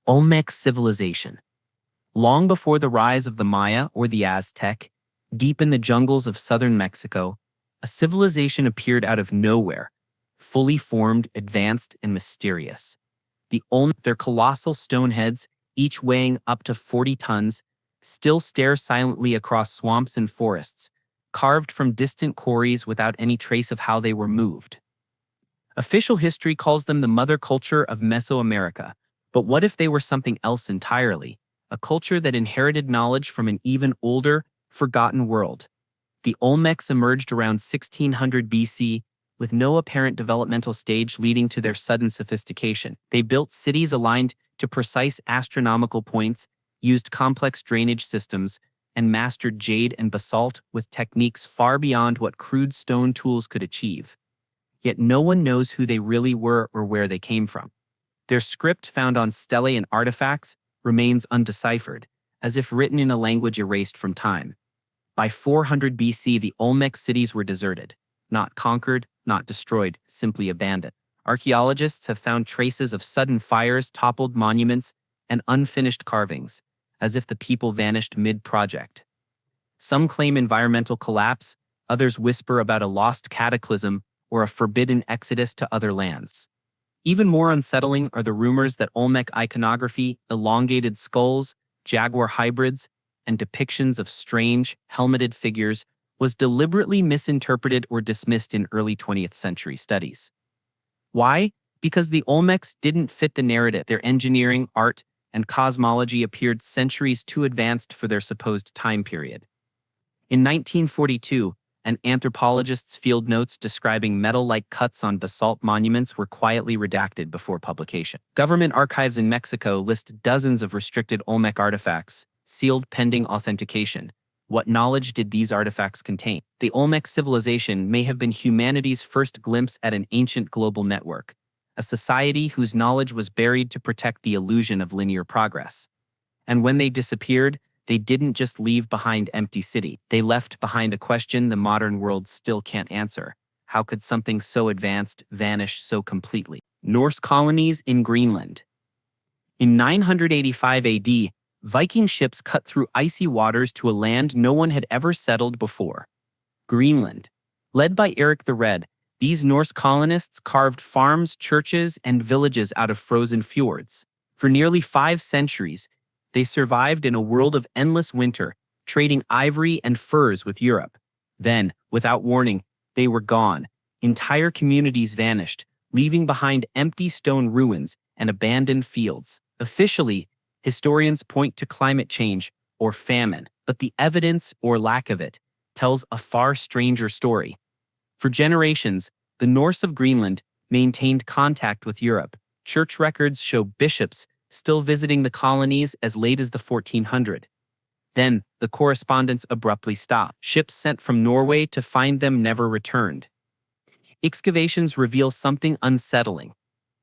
Olmec Civilization. Long before the rise of the Maya or the Aztec, deep in the jungles of southern Mexico, a civilization appeared out of nowhere, fully formed, advanced, and mysterious. The Olmec, their colossal stone heads, each weighing up to 40 tons, still stare silently across swamps and forests, carved from distant quarries without any trace of how they were moved. Official history calls them the mother culture of Mesoamerica, but what if they were something else entirely? A culture that inherited knowledge from an even older, forgotten world. The Olmecs emerged around 1600 BC, with no apparent developmental stage leading to their sudden sophistication. They built cities aligned to precise astronomical points, used complex drainage systems, and mastered jade and basalt with techniques far beyond what crude stone tools could achieve. Yet no one knows who they really were or where they came from. Their script, found on stelae and artifacts, remains undeciphered, as if written in a language erased from time. By 400 BC, the Olmec cities were deserted, not conquered, not destroyed, simply abandoned. Archaeologists have found traces of sudden fires, toppled monuments, and unfinished carvings, as if the people vanished mid-project. Some claim environmental collapse, others whisper about a lost cataclysm or a forbidden exodus to other lands. Even more unsettling are the rumors that Olmec iconography, elongated skulls, jaguar hybrids, and depictions of strange, helmeted figures was deliberately misinterpreted or dismissed in early 20th century studies. Why? Because the Olmecs didn't fit the narrative. Their engineering, art, and cosmology appeared centuries too advanced for their supposed time period. In 1942, an anthropologist's field notes describing metal-like cuts on basalt monuments were quietly redacted before publication. Government archives in Mexico list dozens of restricted Olmec artifacts, sealed pending authentication. What knowledge did these artifacts contain? The Olmec civilization may have been humanity's first glimpse at an ancient global network, a society whose knowledge was buried to protect the illusion of linear progress. And when they disappeared, they didn't just leave behind empty city. They left behind a question the modern world still can't answer. How could something so advanced vanish so completely? Norse colonies in Greenland. In 985 AD, Viking ships cut through icy waters to a land no one had ever settled before. Greenland. Led by Eric the Red, these Norse colonists carved farms, churches, and villages out of frozen fjords. For nearly 5 centuries, they survived in a world of endless winter, trading ivory and furs with Europe. Then, without warning, they were gone. Entire communities vanished, leaving behind empty stone ruins and abandoned fields. Officially, historians point to climate change or famine, but the evidence, or lack of it, tells a far stranger story. For generations, the Norse of Greenland maintained contact with Europe. Church records show bishops still visiting the colonies as late as the 1400s. Then, the correspondence abruptly stopped. Ships sent from Norway to find them never returned. Excavations reveal something unsettling.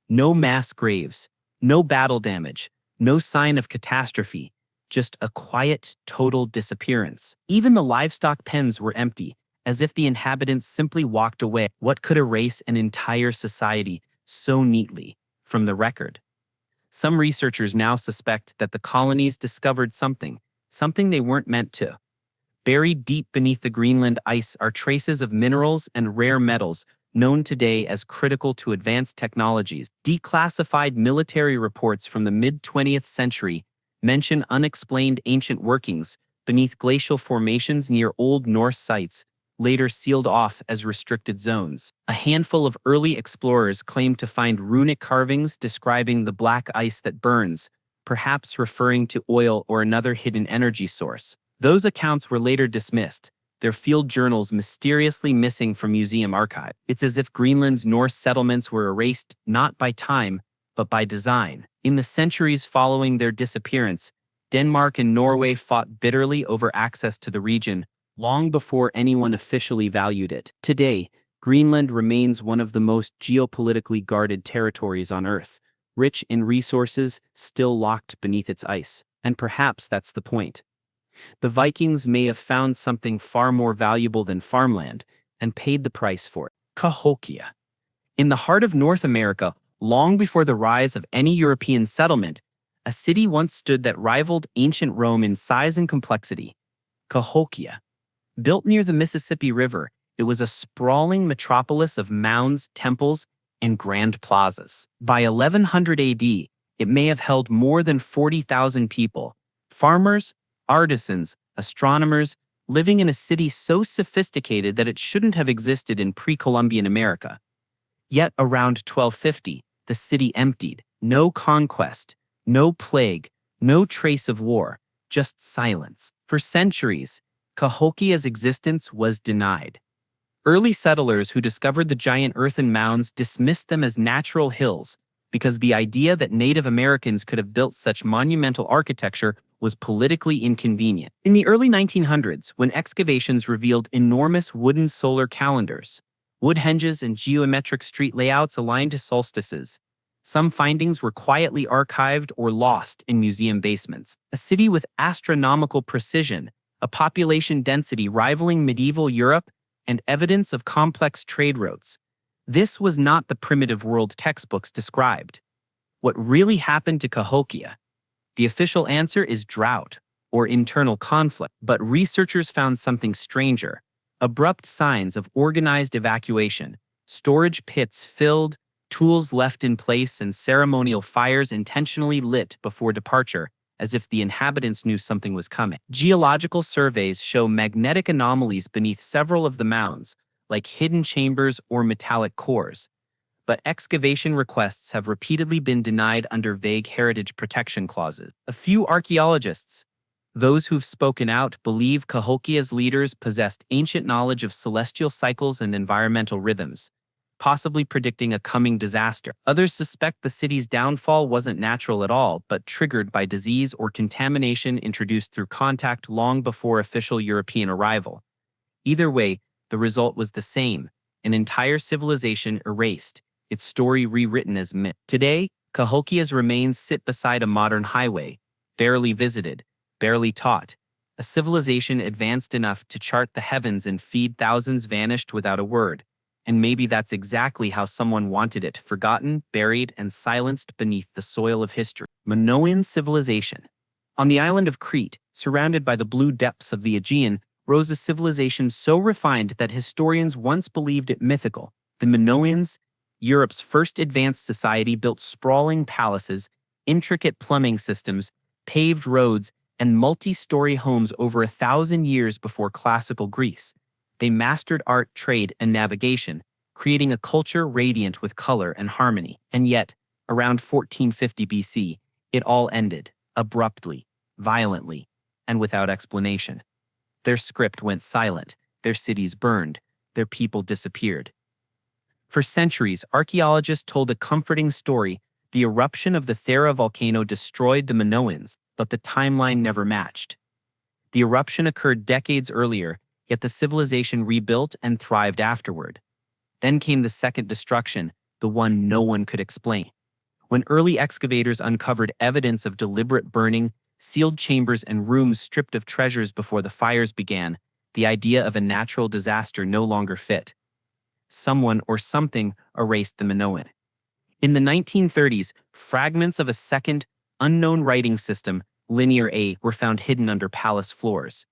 No mass graves, no battle damage, no sign of catastrophe, just a quiet, total disappearance. Even the livestock pens were empty, as if the inhabitants simply walked away. What could erase an entire society so neatly from the record? Some researchers now suspect that the colonies discovered something they weren't meant to. Buried deep beneath the Greenland ice are traces of minerals and rare metals known today as critical to advanced technologies. Declassified military reports from the mid-20th century mention unexplained ancient workings beneath glacial formations near Old Norse sites, later sealed off as restricted zones. A handful of early explorers claimed to find runic carvings describing the black ice that burns, perhaps referring to oil or another hidden energy source. Those accounts were later dismissed, their field journals mysteriously missing from museum archives. It's as if Greenland's Norse settlements were erased not by time, but by design. In the centuries following their disappearance, Denmark and Norway fought bitterly over access to the region, long before anyone officially valued it. Today, Greenland remains one of the most geopolitically guarded territories on Earth, rich in resources still locked beneath its ice. And perhaps that's the point. The Vikings may have found something far more valuable than farmland and paid the price for it. Cahokia. In the heart of North America, long before the rise of any European settlement, A city once stood that rivaled ancient Rome in size and complexity, Cahokia. Built near the Mississippi River, it was a sprawling metropolis of mounds, temples, and grand plazas. By 1100 AD, it may have held more than 40,000 people, farmers, artisans, astronomers, living in a city so sophisticated that it shouldn't have existed in pre-Columbian America. Yet around 1250, the city emptied. No conquest, no plague, no trace of war, just silence. For centuries, Cahokia's existence was denied. Early settlers who discovered the giant earthen mounds dismissed them as natural hills because the idea that Native Americans could have built such monumental architecture was politically inconvenient. In the early 1900s, when excavations revealed enormous wooden solar calendars, wood henges, and geometric street layouts aligned to solstices, some findings were quietly archived or lost in museum basements. A city with astronomical precision, a population density rivaling medieval Europe, and evidence of complex trade routes. This was not the primitive world textbooks described. What really happened to Cahokia? The official answer is drought or internal conflict, but researchers found something stranger: abrupt signs of organized evacuation, storage pits filled, tools left in place, and ceremonial fires intentionally lit before departure, as if the inhabitants knew something was coming. Geological surveys show magnetic anomalies beneath several of the mounds, like hidden chambers or metallic cores. But excavation requests have repeatedly been denied under vague heritage protection clauses. A few archaeologists, those who've spoken out, believe Cahokia's leaders possessed ancient knowledge of celestial cycles and environmental rhythms, possibly predicting a coming disaster. Others suspect the city's downfall wasn't natural at all, but triggered by disease or contamination introduced through contact long before official European arrival. Either way, the result was the same: an entire civilization erased, its story rewritten as myth. Today, Cahokia's remains sit beside a modern highway, barely visited, barely taught. A civilization advanced enough to chart the heavens and feed thousands vanished without a word. And maybe that's exactly how someone wanted it: forgotten, buried, and silenced beneath the soil of history. Minoan Civilization. On the island of Crete, surrounded by the blue depths of the Aegean, rose a civilization so refined that historians once believed it mythical. The Minoans, Europe's first advanced society, built sprawling palaces, intricate plumbing systems, paved roads, and multi-story homes over 1,000 years before classical Greece. They mastered art, trade, and navigation, creating a culture radiant with color and harmony. And yet, around 1450 BC, it all ended, abruptly, violently, and without explanation. Their script went silent, their cities burned, their people disappeared. For centuries, archaeologists told a comforting story: the eruption of the Thera volcano destroyed the Minoans, but the timeline never matched. The eruption occurred decades earlier, yet the civilization rebuilt and thrived afterward. Then came the second destruction, the one no one could explain. When early excavators uncovered evidence of deliberate burning, sealed chambers, and rooms stripped of treasures before the fires began, the idea of a natural disaster no longer fit. Someone or something erased the Minoan. In the 1930s, fragments of a second, unknown writing system, Linear A, were found hidden under palace floors.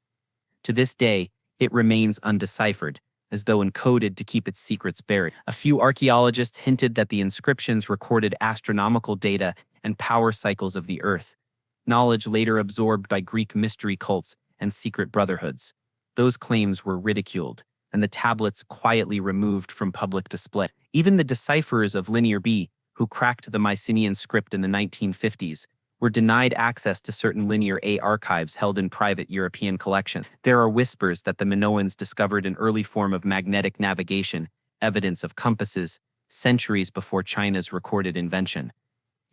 To this day, it remains undeciphered, as though encoded to keep its secrets buried. A few archaeologists hinted that the inscriptions recorded astronomical data and power cycles of the Earth, knowledge later absorbed by Greek mystery cults and secret brotherhoods. Those claims were ridiculed, and the tablets quietly removed from public display. Even the decipherers of Linear B, who cracked the Mycenaean script in the 1950s, were denied access to certain Linear A archives held in private European collections. There are whispers that the Minoans discovered an early form of magnetic navigation, evidence of compasses, centuries before China's recorded invention.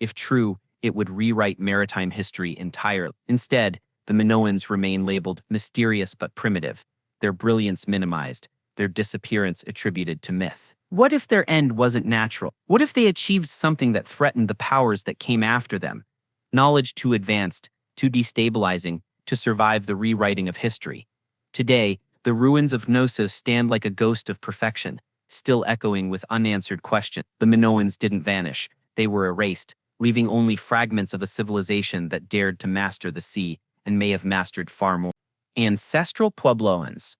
If true, it would rewrite maritime history entirely. Instead, the Minoans remain labeled mysterious but primitive, their brilliance minimized, their disappearance attributed to myth. What if their end wasn't natural? What if they achieved something that threatened the powers that came after them? Knowledge too advanced, too destabilizing, to survive the rewriting of history. Today, the ruins of Knossos stand like a ghost of perfection, still echoing with unanswered questions. The Minoans didn't vanish, they were erased, leaving only fragments of a civilization that dared to master the sea and may have mastered far more. Ancestral Puebloans.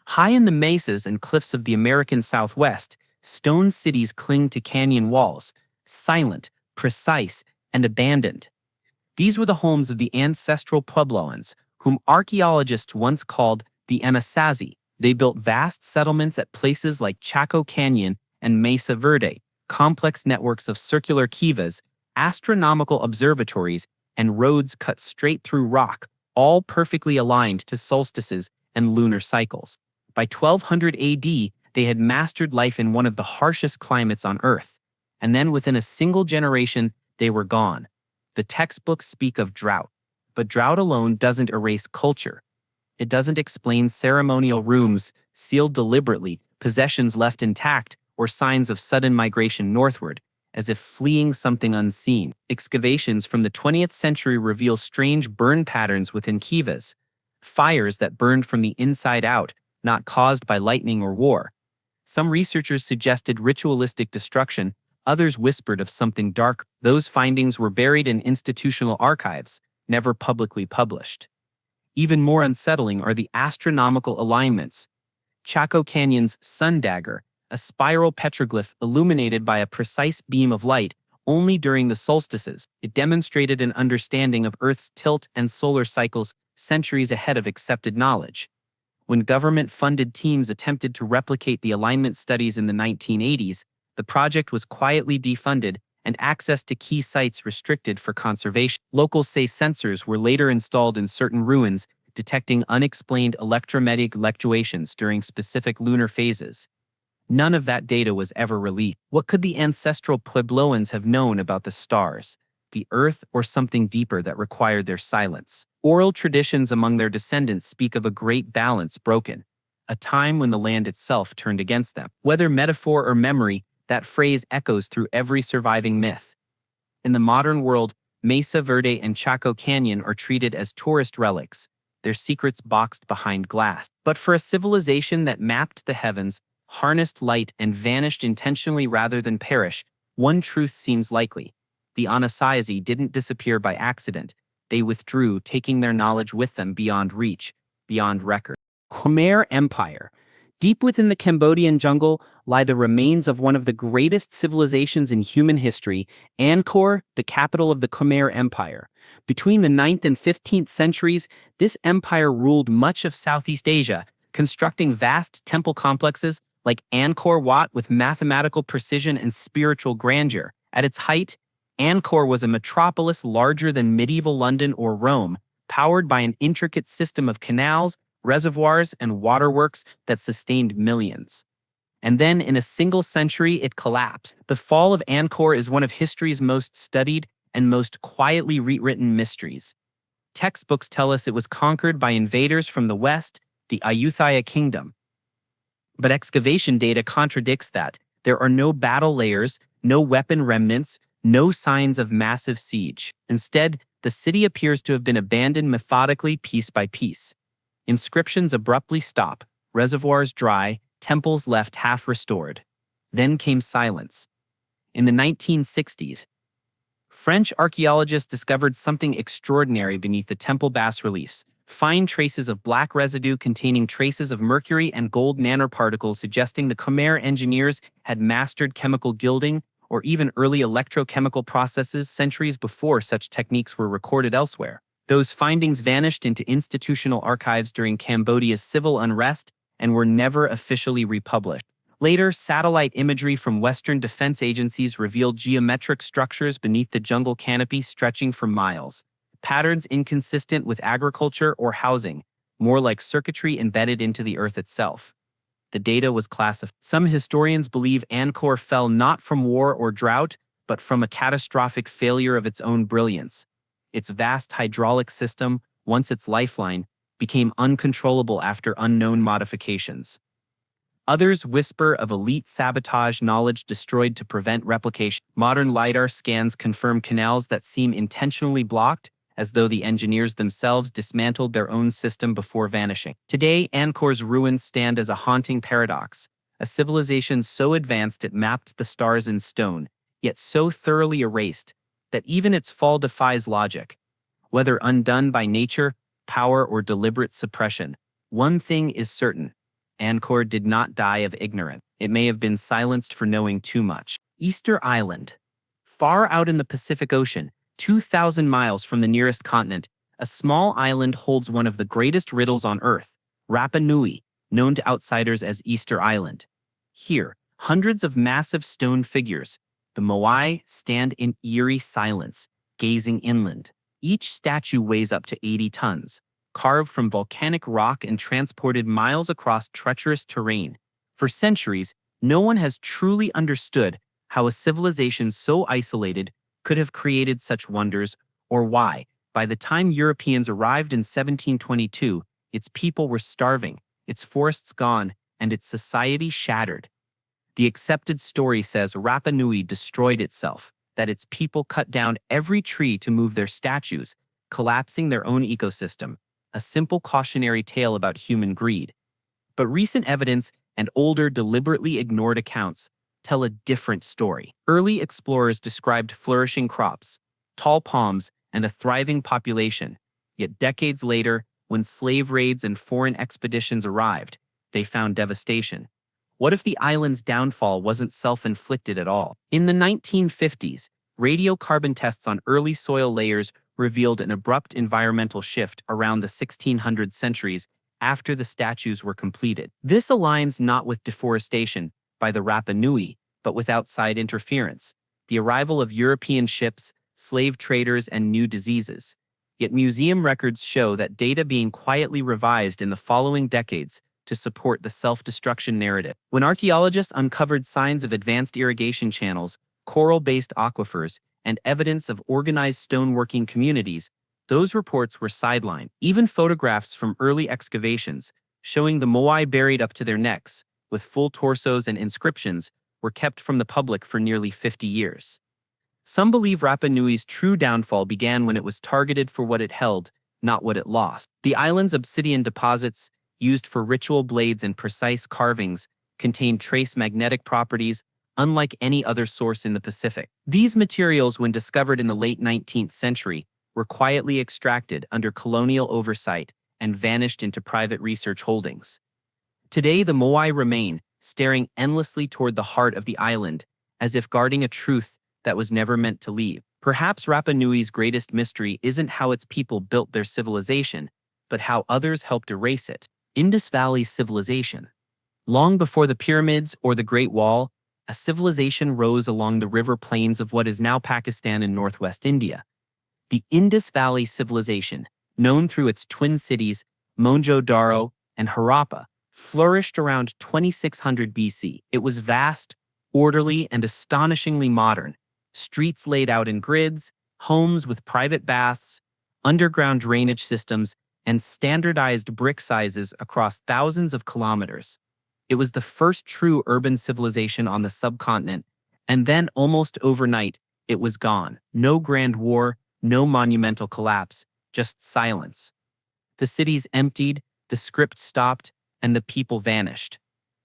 High in the mesas and cliffs of the American Southwest, stone cities cling to canyon walls, silent, precise, and abandoned. These were the homes of the ancestral Puebloans, whom archaeologists once called the Anasazi. They built vast settlements at places like Chaco Canyon and Mesa Verde, complex networks of circular kivas, astronomical observatories, and roads cut straight through rock, all perfectly aligned to solstices and lunar cycles. By 1200 AD, they had mastered life in one of the harshest climates on Earth. And then within a single generation, they were gone. The textbooks speak of drought, but drought alone doesn't erase culture. It doesn't explain ceremonial rooms sealed deliberately, possessions left intact, or signs of sudden migration northward, as if fleeing something unseen. Excavations from the 20th century reveal strange burn patterns within kivas, fires that burned from the inside out, not caused by lightning or war. Some researchers suggested ritualistic destruction, others whispered of something dark. Those findings were buried in institutional archives, never publicly published. Even more unsettling are the astronomical alignments. Chaco Canyon's sun dagger, a spiral petroglyph illuminated by a precise beam of light only during the solstices. It demonstrated an understanding of Earth's tilt and solar cycles centuries ahead of accepted knowledge. When government-funded teams attempted to replicate the alignment studies in the 1980s, the project was quietly defunded and access to key sites restricted for conservation. Locals say sensors were later installed in certain ruins, detecting unexplained electromagnetic fluctuations during specific lunar phases. None of that data was ever released. What could the ancestral Puebloans have known about the stars, the Earth, or something deeper that required their silence? Oral traditions among their descendants speak of a great balance broken, a time when the land itself turned against them. Whether metaphor or memory, that phrase echoes through every surviving myth. In the modern world, Mesa Verde and Chaco Canyon are treated as tourist relics, their secrets boxed behind glass. But for a civilization that mapped the heavens, harnessed light, and vanished intentionally rather than perish, one truth seems likely. The Anasazi didn't disappear by accident. They withdrew, taking their knowledge with them beyond reach, beyond record. Khmer Empire. Deep within the Cambodian jungle lie the remains of one of the greatest civilizations in human history, Angkor, the capital of the Khmer Empire. Between the 9th and 15th centuries, this empire ruled much of Southeast Asia, constructing vast temple complexes like Angkor Wat with mathematical precision and spiritual grandeur. At its height, Angkor was a metropolis larger than medieval London or Rome, powered by an intricate system of canals, reservoirs, and waterworks that sustained millions. And then, in a single century, it collapsed. The fall of Angkor is one of history's most studied and most quietly rewritten mysteries. Textbooks tell us it was conquered by invaders from the west, the Ayutthaya kingdom. But excavation data contradicts that. There are no battle layers, no weapon remnants, no signs of massive siege. Instead, the city appears to have been abandoned methodically piece by piece. Inscriptions abruptly stop, reservoirs dry, temples left half restored. Then came silence. In the 1960s, French archaeologists discovered something extraordinary beneath the temple bas-reliefs. Fine traces of black residue containing traces of mercury and gold nanoparticles suggesting the Khmer engineers had mastered chemical gilding or even early electrochemical processes centuries before such techniques were recorded elsewhere. Those findings vanished into institutional archives during Cambodia's civil unrest and were never officially republished. Later, satellite imagery from Western defense agencies revealed geometric structures beneath the jungle canopy stretching for miles. Patterns inconsistent with agriculture or housing, more like circuitry embedded into the earth itself. The data was classified. Some historians believe Angkor fell not from war or drought, but from a catastrophic failure of its own brilliance. Its vast hydraulic system, once its lifeline, became uncontrollable after unknown modifications. Others whisper of elite sabotage, knowledge destroyed to prevent replication. Modern LiDAR scans confirm canals that seem intentionally blocked, as though the engineers themselves dismantled their own system before vanishing. Today, Angkor's ruins stand as a haunting paradox, a civilization so advanced it mapped the stars in stone, yet so thoroughly erased that even its fall defies logic. Whether undone by nature, power, or deliberate suppression, one thing is certain. Angkor did not die of ignorance. It may have been silenced for knowing too much. Easter Island. Far out in the Pacific Ocean, 2,000 miles from the nearest continent, a small island holds one of the greatest riddles on Earth, Rapa Nui, known to outsiders as Easter Island. Here, hundreds of massive stone figures, the Moai, stand in eerie silence, gazing inland. Each statue weighs up to 80 tons, carved from volcanic rock and transported miles across treacherous terrain. For centuries, no one has truly understood how a civilization so isolated could have created such wonders, or why, by the time Europeans arrived in 1722, its people were starving, its forests gone, and its society shattered. The accepted story says Rapa Nui destroyed itself, that its people cut down every tree to move their statues, collapsing their own ecosystem, a simple cautionary tale about human greed. But recent evidence and older, deliberately ignored accounts tell a different story. Early explorers described flourishing crops, tall palms, and a thriving population. Yet decades later, when slave raids and foreign expeditions arrived, they found devastation. What if the island's downfall wasn't self-inflicted at all? In the 1950s, radiocarbon tests on early soil layers revealed an abrupt environmental shift around the 1600 centuries after the statues were completed. This aligns not with deforestation by the Rapa Nui, but with outside interference, the arrival of European ships, slave traders, and new diseases. Yet museum records show that data being quietly revised in the following decades to support the self-destruction narrative. When archaeologists uncovered signs of advanced irrigation channels, coral-based aquifers, and evidence of organized stoneworking communities, those reports were sidelined. Even photographs from early excavations, showing the Moai buried up to their necks, with full torsos and inscriptions, were kept from the public for nearly 50 years. Some believe Rapa Nui's true downfall began when it was targeted for what it held, not what it lost. The island's obsidian deposits, used for ritual blades and precise carvings, contain trace magnetic properties unlike any other source in the Pacific. These materials, when discovered in the late 19th century, were quietly extracted under colonial oversight and vanished into private research holdings. Today, the Moai remain, staring endlessly toward the heart of the island, as if guarding a truth that was never meant to leave. Perhaps Rapa Nui's greatest mystery isn't how its people built their civilization, but how others helped erase it. Indus Valley Civilization. Long before the pyramids or the Great Wall, a civilization rose along the river plains of what is now Pakistan and northwest India. The Indus Valley Civilization, known through its twin cities, Mohenjo-daro and Harappa, flourished around 2600 BC. It was vast, orderly, and astonishingly modern. Streets laid out in grids, homes with private baths, underground drainage systems, and standardized brick sizes across thousands of kilometers. It was the first true urban civilization on the subcontinent, and then almost overnight, it was gone. No grand war, no monumental collapse, just silence. The cities emptied, the script stopped, and the people vanished.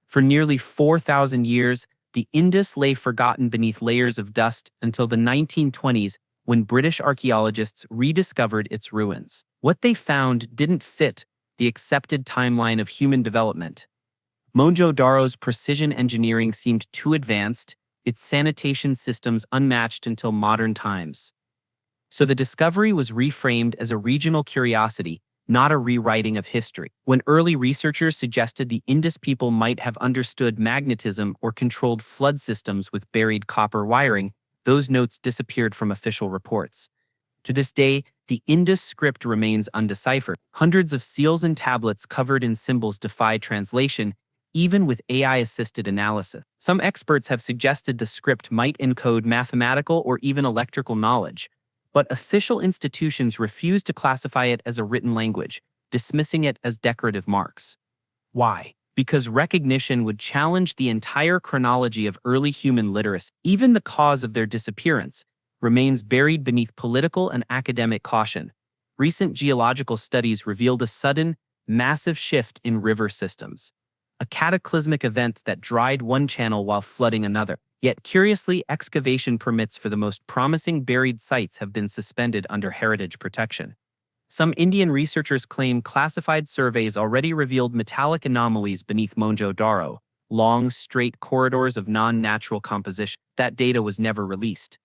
For nearly 4,000 years, the Indus lay forgotten beneath layers of dust until the 1920s, when British archaeologists rediscovered its ruins. What they found didn't fit the accepted timeline of human development. Mohenjo-daro's precision engineering seemed too advanced, its sanitation systems unmatched until modern times. So the discovery was reframed as a regional curiosity, not a rewriting of history. When early researchers suggested the Indus people might have understood magnetism or controlled flood systems with buried copper wiring, those notes disappeared from official reports. To this day, the Indus script remains undeciphered. Hundreds of seals and tablets covered in symbols defy translation, even with AI-assisted analysis. Some experts have suggested the script might encode mathematical or even electrical knowledge, but official institutions refuse to classify it as a written language, dismissing it as decorative marks. Why? Because recognition would challenge the entire chronology of early human literacy. Even the cause of their disappearance remains buried beneath political and academic caution. Recent geological studies revealed a sudden, massive shift in river systems. a cataclysmic event that dried one channel while flooding another. Yet curiously, excavation permits for the most promising buried sites have been suspended under heritage protection. Some Indian researchers claim classified surveys already revealed metallic anomalies beneath Mohenjo-daro, long, straight corridors of non-natural composition. That data was never released.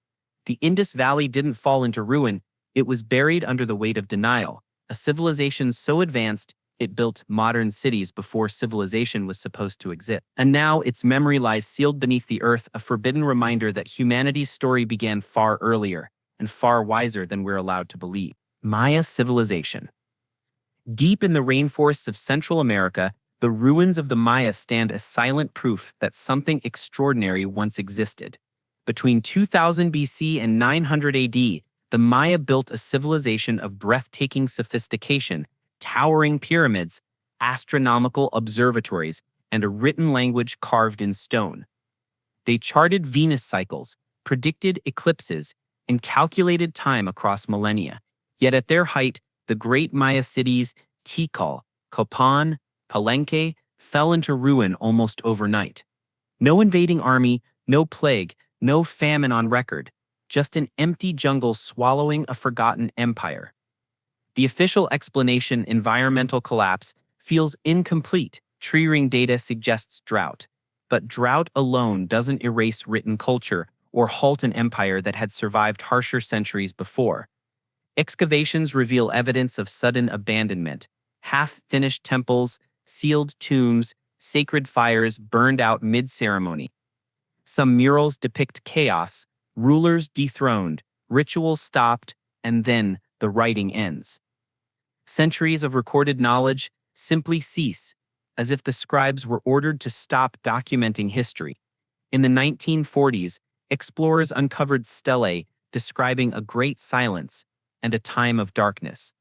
The Indus Valley didn't fall into ruin, it was buried under the weight of denial, a civilization so advanced it built modern cities before civilization was supposed to exist. And now its memory lies sealed beneath the earth, a forbidden reminder that humanity's story began far earlier and far wiser than we're allowed to believe. Maya Civilization. Deep in the rainforests of Central America, the ruins of the Maya stand as silent proof that something extraordinary once existed. Between 2000 BC and 900 AD, the Maya built a civilization of breathtaking sophistication, towering pyramids, astronomical observatories, and a written language carved in stone. They charted Venus cycles, predicted eclipses, and calculated time across millennia. Yet at their height, the great Maya cities, Tikal, Copan, Palenque, fell into ruin almost overnight. No invading army, no plague, no famine on record, just an empty jungle swallowing a forgotten empire. The official explanation, environmental collapse, feels incomplete. Tree ring data suggests drought. But drought alone doesn't erase written culture or halt an empire that had survived harsher centuries before. Excavations reveal evidence of sudden abandonment, half-finished temples, sealed tombs, sacred fires burned out mid-ceremony. Some murals depict chaos, rulers dethroned, rituals stopped, and then the writing ends. Centuries of recorded knowledge simply cease, as if the scribes were ordered to stop documenting history. In the 1940s, explorers uncovered stelae describing a great silence and a time of darkness.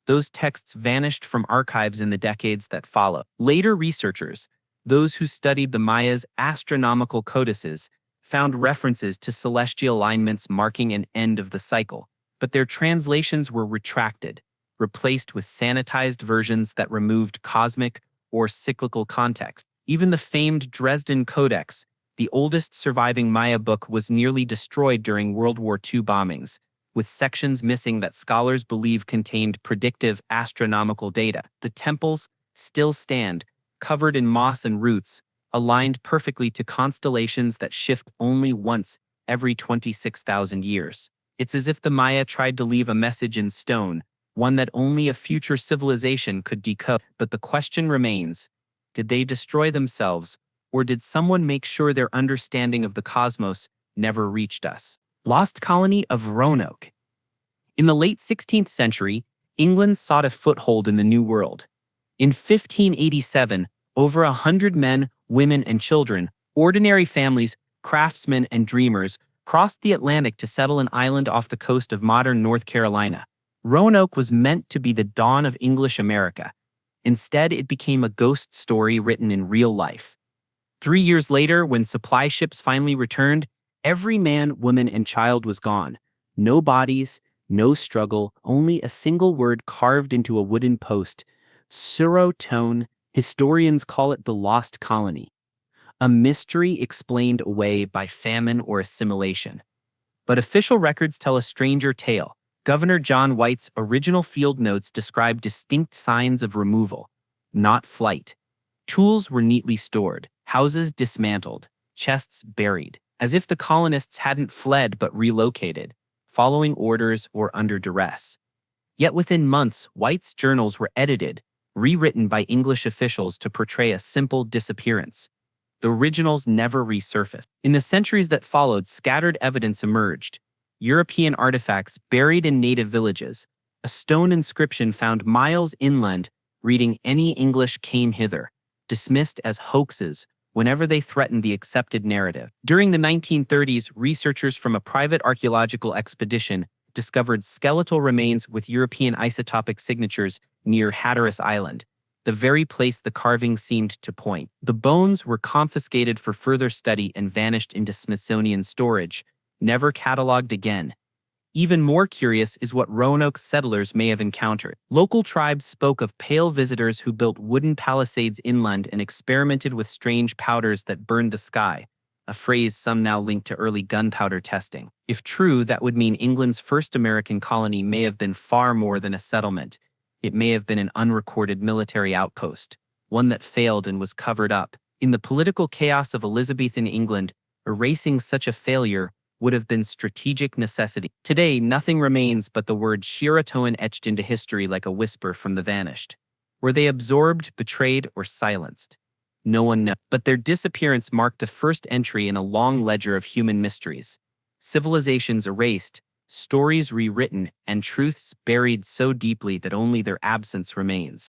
Those texts vanished from archives in the decades that followed. Later researchers, those who studied the Mayas' astronomical codices, found references to celestial alignments marking an end of the cycle, but their translations were retracted, replaced with sanitized versions that removed cosmic or cyclical context. Even the famed Dresden Codex, the oldest surviving Maya book, was nearly destroyed during World War II bombings, with sections missing that scholars believe contained predictive astronomical data. The temples still stand, covered in moss and roots, aligned perfectly to constellations that shift only once every 26,000 years. It's as if the Maya tried to leave a message in stone, one that only a future civilization could decode. But the question remains, did they destroy themselves, or did someone make sure their understanding of the cosmos never reached us? Lost colony of Roanoke. In the late 16th century, England sought a foothold in the New World. In 1587, over 100 men, women, and children, ordinary families, craftsmen, and dreamers, crossed the Atlantic to settle an island off the coast of modern North Carolina. Roanoke was meant to be the dawn of English America. Instead, it became a ghost story written in real life. 3 years later, when supply ships finally returned, every man, woman, and child was gone. No bodies, no struggle, only a single word carved into a wooden post. CROATOAN. Historians call it the lost colony. A mystery explained away by famine or assimilation. But official records tell a stranger tale. Governor John White's original field notes describe distinct signs of removal, not flight. Tools were neatly stored, houses dismantled, chests buried, as if the colonists hadn't fled but relocated, following orders or under duress. Yet within months, White's journals were edited, rewritten by English officials to portray a simple disappearance. The originals never resurfaced. In the centuries that followed, scattered evidence emerged. European artifacts buried in native villages, a stone inscription found miles inland reading "Any English came hither," dismissed as hoaxes whenever they threatened the accepted narrative. During the 1930s, researchers from a private archaeological expedition discovered skeletal remains with European isotopic signatures near Hatteras Island, the very place the carvings seemed to point. The bones were confiscated for further study and vanished into Smithsonian storage, never catalogued again. Even more curious is what Roanoke settlers may have encountered. Local tribes spoke of pale visitors who built wooden palisades inland and experimented with strange powders that burned the sky, a phrase some now link to early gunpowder testing. If true, that would mean England's first American colony may have been far more than a settlement. It may have been an unrecorded military outpost, one that failed and was covered up. In the political chaos of Elizabethan England, erasing such a failure would have been strategic necessity. Today, nothing remains but the word CROATOAN etched into history like a whisper from the vanished. Were they absorbed, betrayed, or silenced? No one knows. But their disappearance marked the first entry in a long ledger of human mysteries. Civilizations erased, stories rewritten, and truths buried so deeply that only their absence remains.